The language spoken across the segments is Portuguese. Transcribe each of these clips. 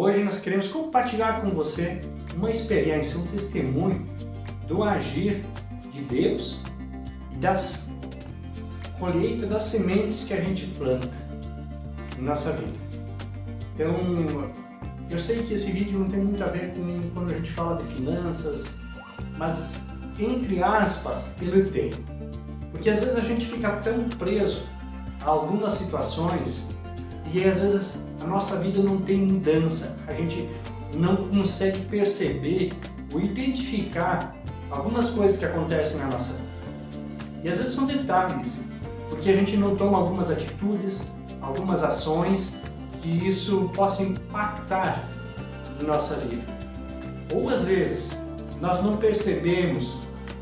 Hoje nós queremos compartilhar com você uma experiência, um testemunho do agir de Deus e das colheitas das sementes que a gente planta em nossa vida. Então, eu sei que esse vídeo não tem muito a ver com quando a gente fala de finanças, mas entre aspas ele tem. Porque às vezes a gente fica tão preso a algumas situações e às vezes a nossa vida não tem mudança, a gente não consegue perceber ou identificar algumas coisas que acontecem na nossa vida. E às vezes são detalhes, porque a gente não toma algumas atitudes, algumas ações que isso possa impactar na nossa vida. Ou às vezes nós não percebemos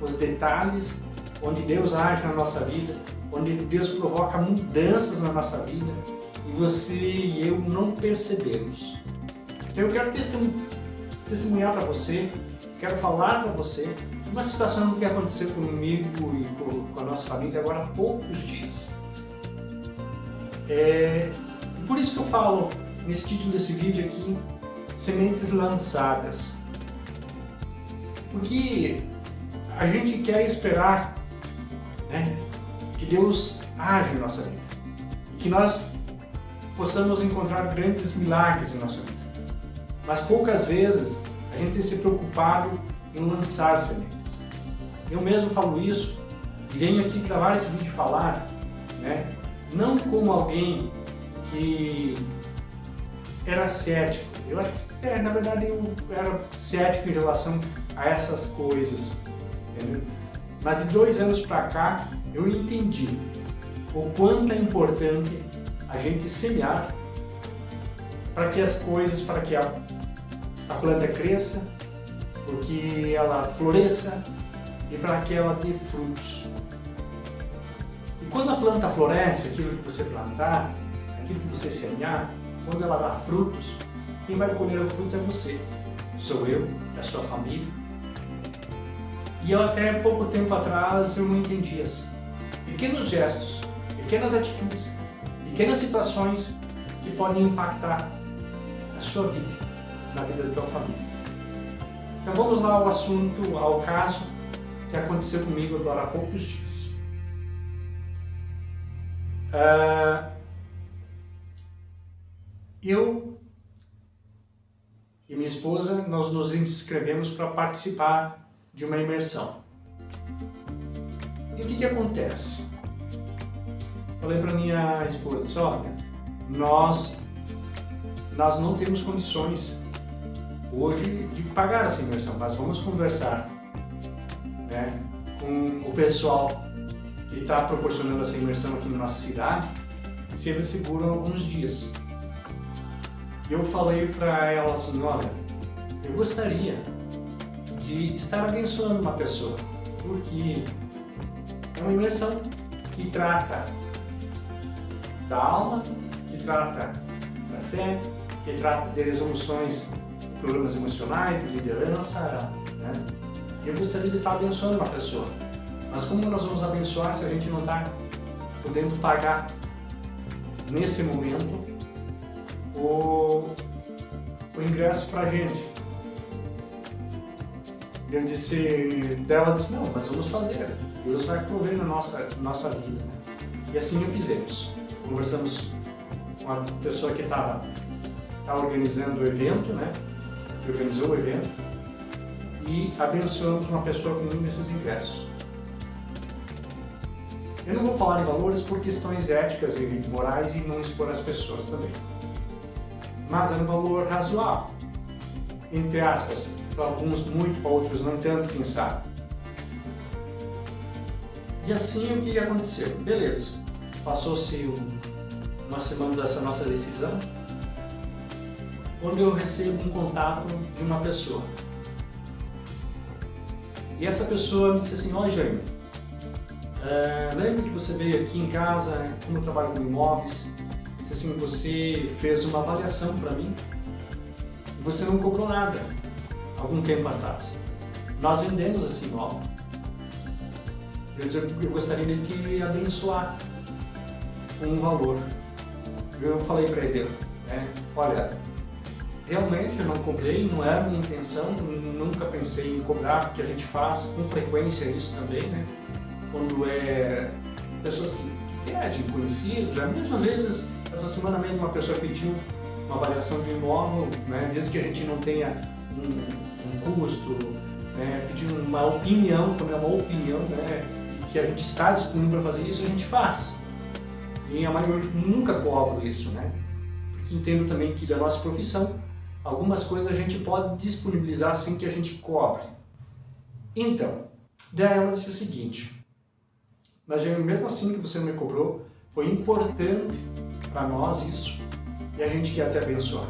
os detalhes onde Deus age na nossa vida, onde Deus provoca mudanças na nossa vida e você e eu não percebemos. Então eu quero testemunhar para você, quero falar para você uma situação que aconteceu comigo e com a nossa família agora há poucos dias. Por isso que eu falo nesse título desse vídeo aqui, sementes lançadas. Porque a gente quer esperar, né, que Deus age em nossa vida, que nós possamos encontrar grandes milagres em nossa vida. Mas poucas vezes a gente tem se preocupado em lançar sementes. Eu mesmo falo isso e venho aqui gravar esse vídeo e falar, né, não como alguém que era cético. Eu acho que, na verdade, eu era cético em relação a essas coisas, entendeu? Mas de 2 anos para cá, eu entendi o quanto é importante a gente semear para que as coisas, para que a planta cresça, para que ela floresça e para que ela dê frutos. E quando a planta floresce, aquilo que você plantar, aquilo que você semear, quando ela dá frutos, quem vai colher o fruto é você, sou eu, é a sua família. E eu até pouco tempo atrás eu não entendia assim. Pequenos gestos, pequenas atitudes, pequenas situações que podem impactar a sua vida, na vida da tua família. Então vamos lá ao assunto, ao caso que aconteceu comigo agora há poucos dias. Eu e minha esposa, nós nos inscrevemos para participar de uma imersão. E o que acontece? Falei para minha esposa, disse, olha, nós não temos condições hoje de pagar essa imersão, mas vamos conversar, né, com o pessoal que está proporcionando essa imersão aqui na nossa cidade, se eles seguram alguns dias. Eu falei para ela assim, olha, eu gostaria de estar abençoando uma pessoa, porque é uma imersão que trata da alma, que trata da fé, que trata de resoluções de problemas emocionais, de liderança, né? Eu gostaria de estar abençoando uma pessoa, mas como nós vamos abençoar se a gente não está podendo pagar nesse momento o ingresso para a gente? Ela disse, não, mas vamos fazer, Deus vai prover na nossa vida. E assim o fizemos. Conversamos com a pessoa que estava organizando o evento, né? Que organizou o evento, e abençoamos uma pessoa com um desses ingressos. Eu não vou falar em valores por questões éticas e morais e não expor as pessoas também. Mas é um valor razoável, entre aspas, para alguns muito, para outros não tanto, quem sabe. E assim o que aconteceu? Beleza, passou-se uma semana dessa nossa decisão, onde eu recebo um contato de uma pessoa. E essa pessoa me disse assim, oi Jair, lembro que você veio aqui em casa, como eu trabalho com imóveis, disse assim, você fez uma avaliação para mim e você não cobrou nada algum tempo atrás. Nós vendemos esse imóvel. Eu gostaria de te abençoar com um valor. Eu falei para ele, olha, realmente eu não cobrei, não era minha intenção, nunca pensei em cobrar, porque a gente faz com frequência isso também, né? Quando é pessoas que pedem, conhecidos, mesmo às vezes, essa semana mesmo uma pessoa pediu uma avaliação de imóvel, né? Desde que a gente não tenha um custo, né? Pedindo uma opinião, quando é uma opinião, né? Que a gente está disponível para fazer isso, a gente faz. E a maioria nunca cobra isso, né? Porque entendo também que da nossa profissão, algumas coisas a gente pode disponibilizar sem que a gente cobre. Então, daí ela disse o seguinte: mas mesmo assim que você não me cobrou, foi importante para nós isso, e a gente quer te abençoar.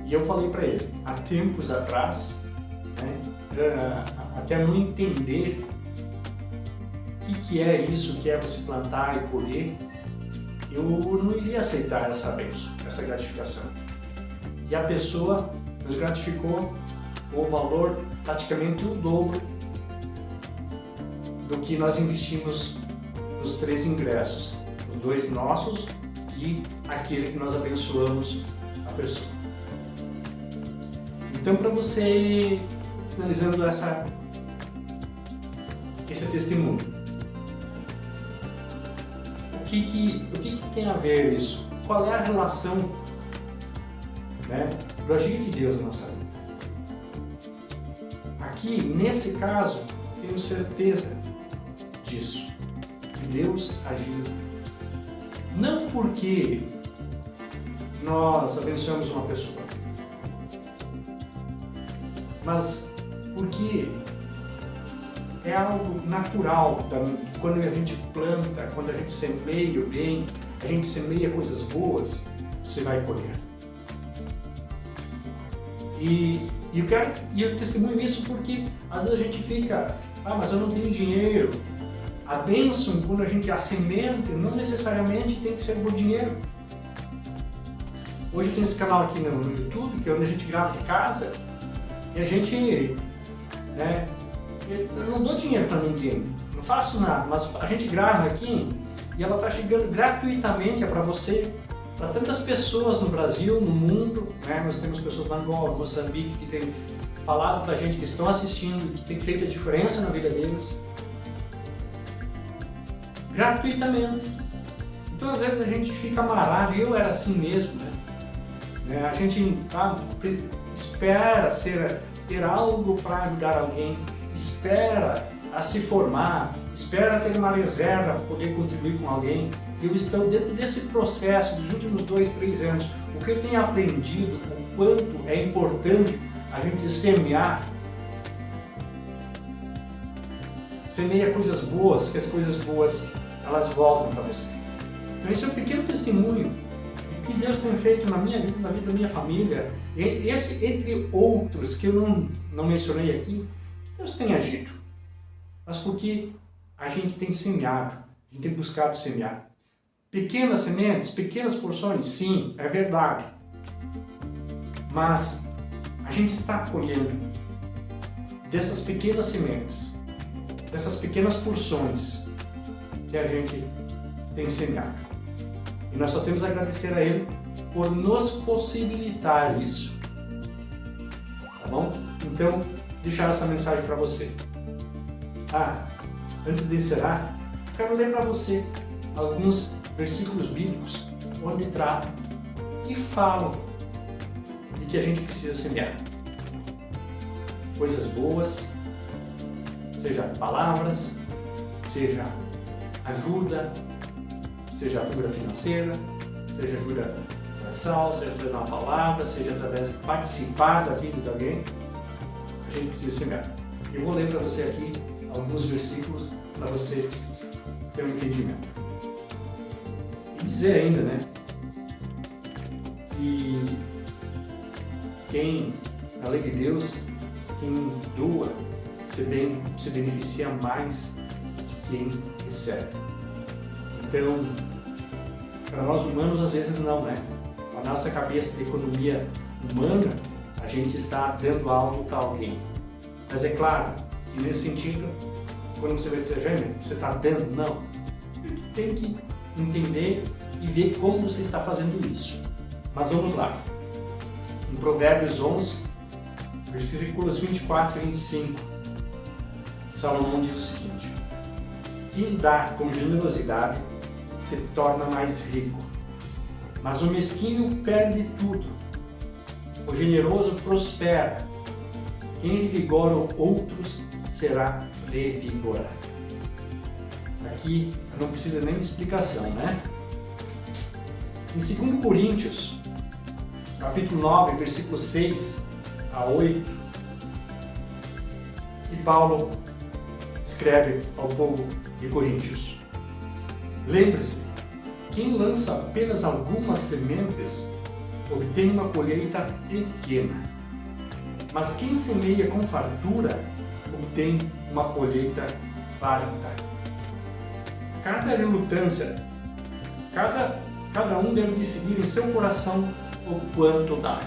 E eu falei para ele, há tempos atrás, né, até não entender o que é isso, que é você plantar e colher, eu não iria aceitar essa bênção, essa gratificação. E a pessoa nos gratificou com o valor praticamente o dobro do que nós investimos nos 3 ingressos, os 2 nossos e aquele que nós abençoamos a pessoa. Então, para você, finalizando esse testemunho, o que tem a ver isso? Qual é a relação, né, do agir de Deus na nossa vida? Aqui, nesse caso, tenho certeza disso. Deus agiu. Não porque nós abençoamos uma pessoa, mas porque é algo natural. Quando a gente planta, quando a gente semeia o bem, a gente semeia coisas boas, você vai colher. E eu testemunho isso porque às vezes a gente fica, mas eu não tenho dinheiro. A bênção, quando a gente a semente, não necessariamente tem que ser por dinheiro. Hoje tem esse canal aqui no YouTube, que é onde a gente grava de casa, e a gente, né, eu não dou dinheiro para ninguém, não faço nada, mas a gente grava aqui e ela está chegando gratuitamente, é para você, para tantas pessoas no Brasil, no mundo, né? Nós temos pessoas na Angola, Moçambique, que têm falado para a gente, que estão assistindo, que tem feito a diferença na vida deles, gratuitamente. Então às vezes a gente fica amarrado, eu era assim mesmo, né? A gente espera ter algo para ajudar alguém, espera a se formar, espera ter uma reserva para poder contribuir com alguém. Eu estou dentro desse processo dos últimos 2, 3 anos. O que eu tenho aprendido, o quanto é importante a gente semear coisas boas, que as coisas boas elas voltam para você. Então esse é um pequeno testemunho do que Deus tem feito na minha vida, na vida da minha família. Esse, entre outros que eu não mencionei aqui, Deus tem agido. Mas porque a gente tem semeado, a gente tem buscado semear. Pequenas sementes, pequenas porções, sim, é verdade. Mas a gente está colhendo dessas pequenas sementes, dessas pequenas porções que a gente tem semeado. E nós só temos a agradecer a Ele por nos possibilitar isso. Tá bom? Então, deixar essa mensagem para você. Antes de encerrar, quero ler para você alguns versículos bíblicos onde tratam e falam de que a gente precisa semear. Coisas boas, seja palavras, seja ajuda, seja ajuda financeira, seja ajuda oração, seja através de uma palavra, seja através de participar da vida de alguém, a gente precisa semear. Eu vou ler para você aqui alguns versículos para você ter um entendimento. E dizer ainda, né, que quem, na lei de Deus, quem doa se beneficia mais de quem recebe. Então, para nós humanos, às vezes não, né? A nossa cabeça de economia humana, a gente está dando algo para alguém. Mas é claro que nesse sentido, quando você vai dizer, Jaime, você está dando? Não. Tem que entender e ver como você está fazendo isso. Mas vamos lá. Em Provérbios 11, versículos 24 e 25, Salomão diz o seguinte: quem dá com generosidade se torna mais rico, mas o mesquinho perde tudo. O generoso prospera, quem revigora outros será revigorado. Aqui não precisa nem de explicação, né? Em 2 Coríntios, capítulo 9, versículos 6 a 8, e Paulo escreve ao povo de Coríntios: lembre-se, quem lança apenas algumas sementes obtém uma colheita pequena, mas quem semeia com fartura obtém uma colheita farta. Cada relutância, cada um deve decidir em seu coração o quanto dar.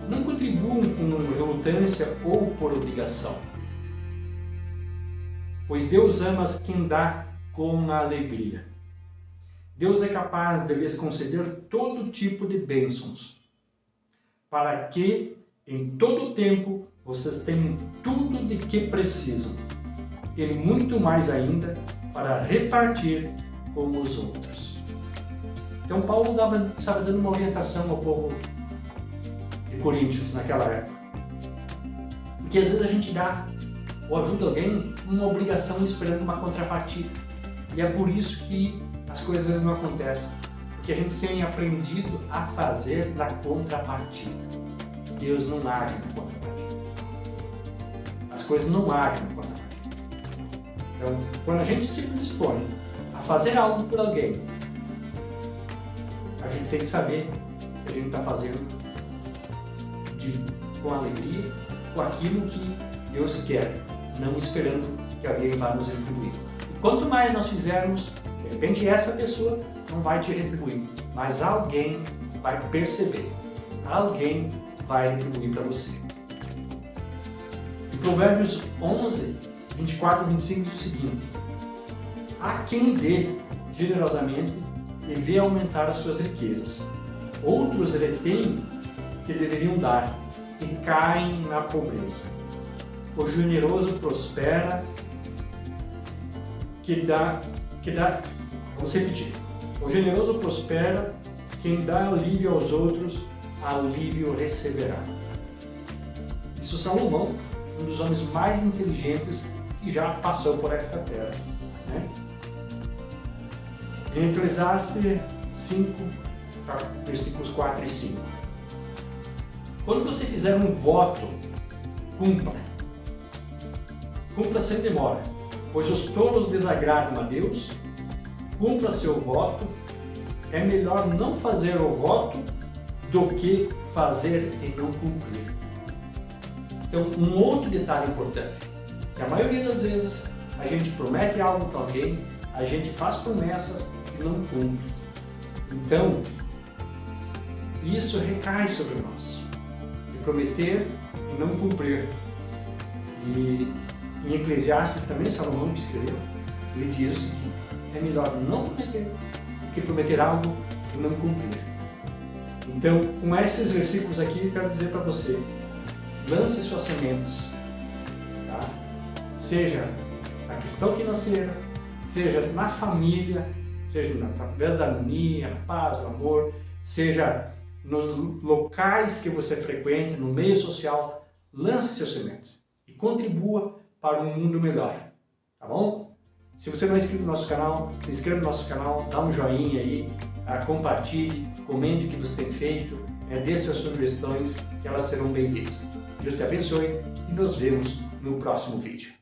Não contribuam com relutância ou por obrigação, pois Deus ama quem dá com alegria. Deus é capaz de lhes conceder todo tipo de bênçãos, para que em todo o tempo vocês tenham tudo de que precisam, e muito mais ainda para repartir com os outros. Então Paulo estava dando uma orientação ao povo de Coríntios naquela época. Porque às vezes a gente dá ou ajuda alguém uma obrigação esperando uma contrapartida. E é por isso que as coisas às vezes não acontecem. Porque a gente tem aprendido a fazer na contrapartida. Deus não age na contrapartida. As coisas não agem na contrapartida. Então, quando a gente se dispõe a fazer algo por alguém, a gente tem que saber que a gente está fazendo com alegria, com aquilo que Deus quer, não esperando que alguém vá nos retribuir. E quanto mais nós fizermos, de repente essa pessoa não vai te retribuir, mas alguém vai perceber, alguém vai retribuir para você. Em Provérbios 11, 24 e 25 diz o seguinte: há quem dê generosamente e vê aumentar as suas riquezas. Outros retêm que deveriam dar e caem na pobreza. O generoso prospera, vamos repetir. O generoso prospera, quem dá alívio aos outros, alívio receberá. Isso Salomão, um dos homens mais inteligentes que já passou por esta terra, né? Em Eclesiastes 5, versículos 4 e 5. Quando você fizer um voto, cumpra. Cumpra sem demora, pois os tolos desagradam a Deus. Cumpra seu voto. É melhor não fazer o voto do que fazer e não cumprir. Então, um outro detalhe importante, que a maioria das vezes a gente promete algo para alguém, a gente faz promessas e não cumpre. Então, isso recai sobre nós. De prometer e não cumprir. E em Eclesiastes também, Salomão escreveu, ele diz o seguinte: é melhor não prometer do que prometer algo e não cumprir. Então, com esses versículos aqui, eu quero dizer para você: lance suas sementes, tá? Seja na questão financeira, seja na família, seja através da harmonia, na paz, no amor, seja nos locais que você frequenta, no meio social. Lance suas sementes e contribua para um mundo melhor, tá bom? Se você não é inscrito no nosso canal, se inscreva no nosso canal, dá um joinha aí, compartilhe, comente o que você tem feito, dê suas sugestões, que elas serão bem-vindas. Deus te abençoe e nos vemos no próximo vídeo.